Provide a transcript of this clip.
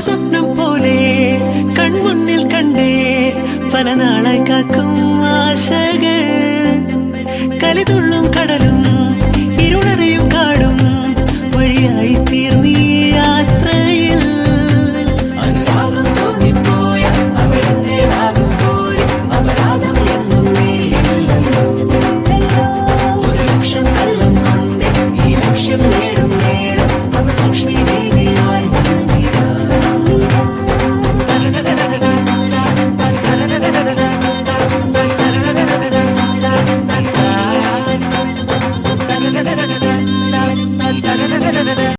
സ്വപ്നം പോലെ കൺമുന്നിൽ കണ്ടേ പല നാളായി കാക്കും ആശകൾ കലിതുള്ളും കടലും ഇരുളറിയും കാടും വഴിയായി തീർന്നീ